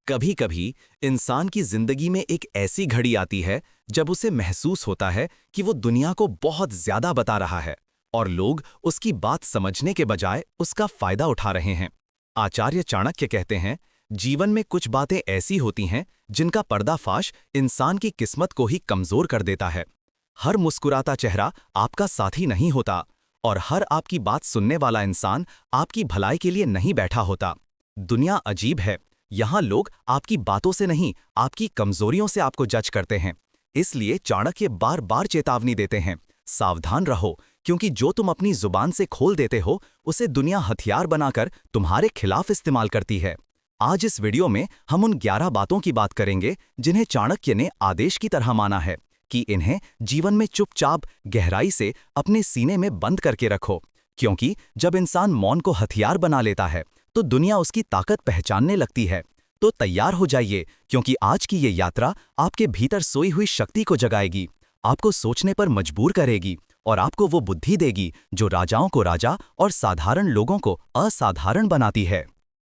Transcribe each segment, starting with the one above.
कभी कभी इंसान की जिंदगी में एक ऐसी घड़ी आती है जब उसे महसूस होता है कि वो दुनिया को बहुत ज्यादा बता रहा है और लोग उसकी बात समझने के बजाय उसका फायदा उठा रहे हैं। आचार्य चाणक्य कहते हैं, जीवन में कुछ बातें ऐसी होती हैं जिनका पर्दाफाश इंसान की किस्मत को ही कमजोर कर देता है। हर मुस्कुराता चेहरा आपका साथी नहीं होता और हर आपकी बात सुनने वाला इंसान आपकी भलाई के लिए नहीं बैठा होता। दुनिया अजीब है। यहाँ लोग आपकी बातों से नहीं, आपकी कमजोरियों से आपको जज करते हैं। इसलिए चाणक्य बार बार चेतावनी देते हैं, सावधान रहो, क्योंकि जो तुम अपनी जुबान से खोल देते हो उसे दुनिया हथियार बनाकर तुम्हारे खिलाफ इस्तेमाल करती है। आज इस वीडियो में हम उन 11 बातों की बात करेंगे जिन्हें चाणक्य ने आदेश की तरह माना है कि इन्हें जीवन में चुपचाप गहराई से अपने सीने में बंद करके रखो, क्योंकि जब इंसान मौन को हथियार बना लेता है तो दुनिया उसकी ताकत पहचानने लगती है। तो तैयार हो जाइए, क्योंकि आज की ये यात्रा आपके भीतर सोई हुई शक्ति को जगाएगी, आपको सोचने पर मजबूर करेगी और आपको वो बुद्धि देगी जो राजाओं को राजा और साधारण लोगों को असाधारण बनाती है।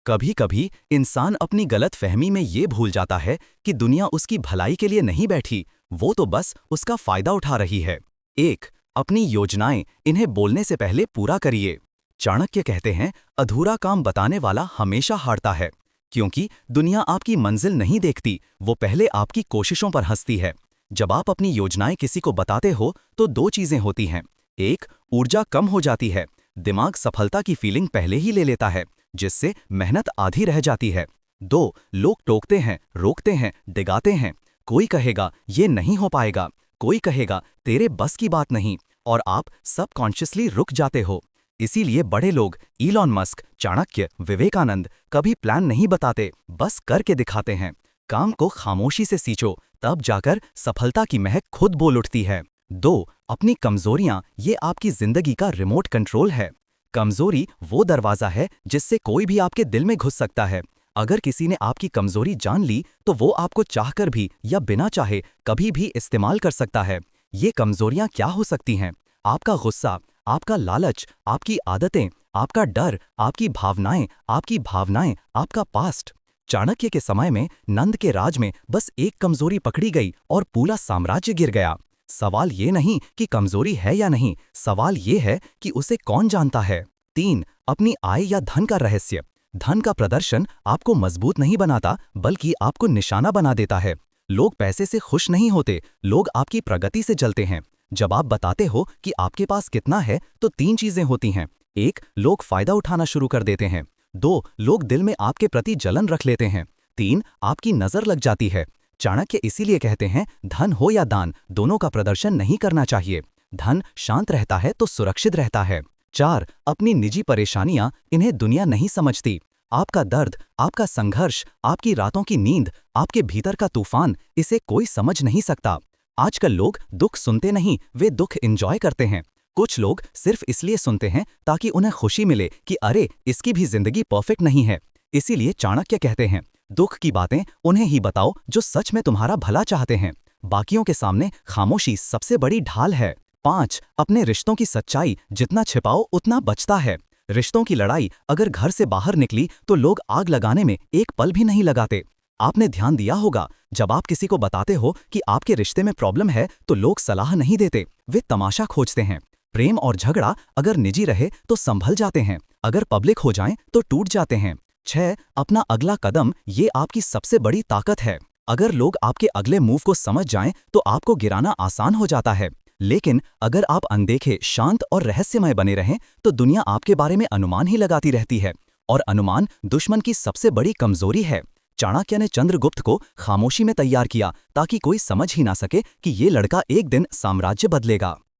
कभी कभी इंसान अपनी गलत फहमी में ये भूल जाता है कि दुनिया उसकी भलाई के लिए नहीं बैठी, वो तो बस उसका फायदा उठा रही है। 1. अपनी योजनाएं इन्हें बोलने से पहले पूरा करिए। चाणक्य कहते हैं, अधूरा काम बताने वाला हमेशा हारता है, क्योंकि दुनिया आपकी मंजिल नहीं देखती, वो पहले आपकी कोशिशों पर हंसती है। जब आप अपनी योजनाएं किसी को बताते हो तो 2 चीजें होती हैं। 1. ऊर्जा कम हो जाती है, दिमाग सफलता की फीलिंग पहले ही ले लेता है, जिससे मेहनत आधी रह जाती है। 2. लोग टोकते हैं, रोकते हैं, डिगाते हैं। कोई कहेगा ये नहीं हो पाएगा, कोई कहेगा तेरे बस की बात नहीं, और आप सबकॉन्शियसली रुक जाते हो। इसीलिए बड़े लोग इलॉन मस्क, चाणक्य, विवेकानंद कभी प्लान नहीं बताते, बस करके दिखाते हैं। काम को खामोशी से सींचो, तब जाकर सफलता की महक खुद बोल उठती है। 2. अपनी कमजोरियां ये आपकी जिंदगी का रिमोट कंट्रोल है। कमजोरी वो दरवाजा है जिससे कोई भी आपके दिल में घुस सकता है। अगर किसी ने आपकी कमजोरी जान ली तो वो आपको चाहकर भी या बिना चाहे कभी भी इस्तेमाल कर सकता है। ये कमजोरियां क्या हो सकती हैं? आपका गुस्सा, आपका लालच, आपकी आदतें, आपका डर, आपकी भावनाएं, आपका पास्ट। चाणक्य के समय में नंद के राज में बस एक कमजोरी पकड़ी गई और पूरा साम्राज्य गिर गया। सवाल ये नहीं कि कमजोरी है या नहीं, सवाल ये है कि उसे कौन जानता है। 3. अपनी आय या धन का रहस्य। धन का प्रदर्शन आपको मजबूत नहीं बनाता, बल्कि आपको निशाना बना देता है। लोग पैसे से खुश नहीं होते, लोग आपकी प्रगति से जलते हैं। जब आप बताते हो कि आपके पास कितना है तो 3 चीजें होती हैं। 1. लोग फायदा उठाना शुरू कर देते हैं। 2. लोग दिल में आपके प्रति जलन रख लेते हैं। 3. आपकी नजर लग जाती है। चाणक्य इसीलिए कहते हैं, धन हो या दान, दोनों का प्रदर्शन नहीं करना चाहिए। धन शांत रहता है तो सुरक्षित रहता है। 4. अपनी निजी परेशानियां इन्हें दुनिया नहीं समझती। आपका दर्द, आपका संघर्ष, आपकी रातों की नींद, आपके भीतर का तूफान, इसे कोई समझ नहीं सकता। आजकल लोग दुख सुनते नहीं, वे दुख एंजॉय करते हैं। कुछ लोग सिर्फ इसलिए सुनते हैं ताकि उन्हें खुशी मिले कि अरे इसकी भी जिंदगी परफेक्ट नहीं है। इसीलिए चाणक्य कहते हैं, दुख की बातें उन्हें ही बताओ जो सच में तुम्हारा भला चाहते हैं। बाकियों के सामने खामोशी सबसे बड़ी ढाल है। 5. अपने रिश्तों की सच्चाई जितना छिपाओ उतना बचता है। रिश्तों की लड़ाई अगर घर से बाहर निकली तो लोग आग लगाने में एक पल भी नहीं लगाते। आपने ध्यान दिया होगा, जब आप किसी को बताते हो कि आपके रिश्ते में प्रॉब्लम है तो लोग सलाह नहीं देते, वे तमाशा खोजते हैं। प्रेम और झगड़ा अगर निजी रहे तो संभल जाते हैं, अगर पब्लिक हो जाएं तो टूट जाते हैं। 6. अपना अगला कदम ये आपकी सबसे बड़ी ताकत है। अगर लोग आपके अगले मूव को समझ जाएं तो आपको गिराना आसान हो जाता है, लेकिन अगर आप अनदेखे, शांत और रहस्यमय बने रहें तो दुनिया आपके बारे में अनुमान ही लगाती रहती है, और अनुमान दुश्मन की सबसे बड़ी कमजोरी है। चाणक्य ने चंद्रगुप्त को खामोशी में तैयार किया ताकि कोई समझ ही ना सके कि ये लड़का एक दिन साम्राज्य बदलेगा।